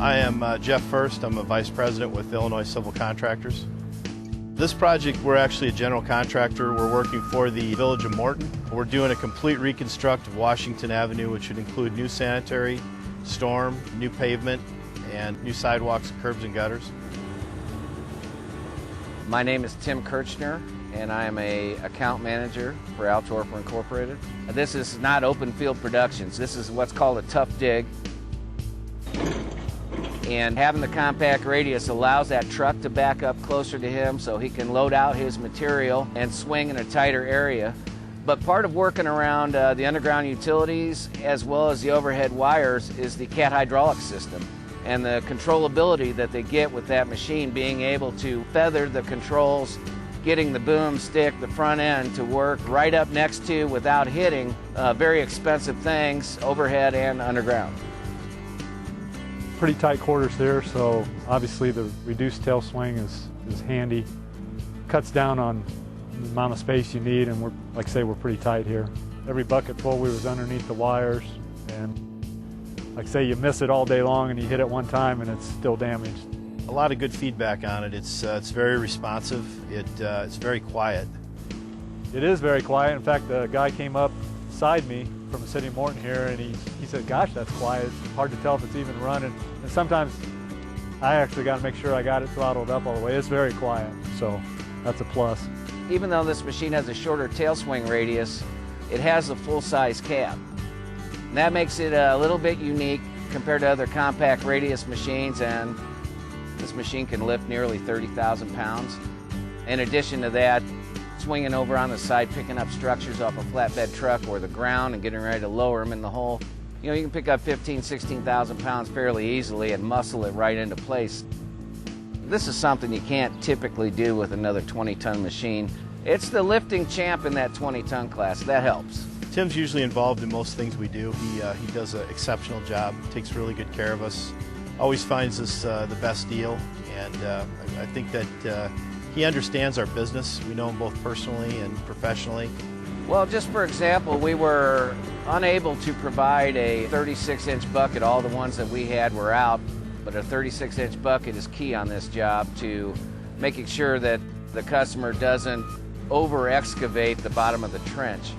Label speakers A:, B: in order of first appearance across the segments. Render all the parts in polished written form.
A: I am Jeff First. I'm a Vice President with Illinois Civil Contractors. This project, we're actually a general contractor. We're working for the Village of Morton. We're doing a complete reconstruct of Washington Avenue, which would include new sanitary, storm, new pavement, and new sidewalks, curbs, and gutters.
B: My name is Tim Kirchner, and I am an account manager for Hawthorne Incorporated. This is not open field productions. This is what's called a tough dig. And having the compact radius allows that truck to back up closer to him so he can load out his material and swing in a tighter area. But part of working around the underground utilities as well as the overhead wires is the CAT hydraulic system and the controllability that they get with that machine, being able to feather the controls, getting the boom stick, the front end to work right up next to without hitting very expensive things overhead and underground.
C: Pretty tight quarters there, so obviously the reduced tail swing is handy. Cuts down on the amount of space you need, and like I say, we're pretty tight here. Every bucket full we was underneath the wires, and like I say, you miss it all day long and you hit it one time and it's still damaged.
A: A lot of good feedback on it. It's very responsive. It's very quiet.
C: It is very quiet. In fact, the guy came up beside me from the city of Morton here, and he said, "Gosh, that's quiet. It's hard to tell if it's even running." And sometimes I actually got to make sure I got it throttled up all the way. It's very quiet, so that's a plus.
B: Even though this machine has a shorter tail swing radius, it has a full-size cab. And that makes it a little bit unique compared to other compact radius machines, and this machine can lift nearly 30,000 pounds. In addition to that, swinging over on the side, picking up structures off a flatbed truck or the ground and getting ready to lower them in the hole. You know, you can pick up 15,000, 16,000 pounds fairly easily and muscle it right into place. This is something you can't typically do with another 20-ton machine. It's the lifting champ in that 20-ton class. That helps.
A: Tim's usually involved in most things we do. He does an exceptional job, takes really good care of us, always finds us the best deal, and I think that he understands our business. We know him both personally and professionally.
B: Well, just for example, we were unable to provide a 36-inch bucket. All the ones that we had were out, but a 36-inch bucket is key on this job to making sure that the customer doesn't over-excavate the bottom of the trench.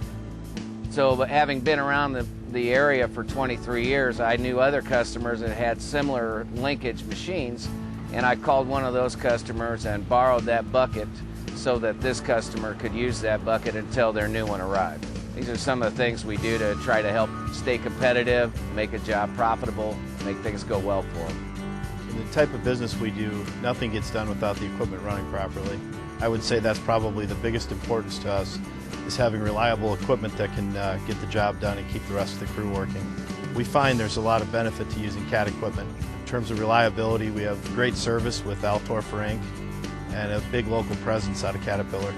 B: So having been around the area for 23 years, I knew other customers that had similar linkage machines, and I called one of those customers and borrowed that bucket so that this customer could use that bucket until their new one arrived. These are some of the things we do to try to help stay competitive, make a job profitable, make things go well for them.
A: In the type of business we do, nothing gets done without the equipment running properly. I would say that's probably the biggest importance to us, is having reliable equipment that can get the job done and keep the rest of the crew working. We find there's a lot of benefit to using CAT equipment. In terms of reliability, we have great service with Hawthorne Inc. and a big local presence out of Caterpillar.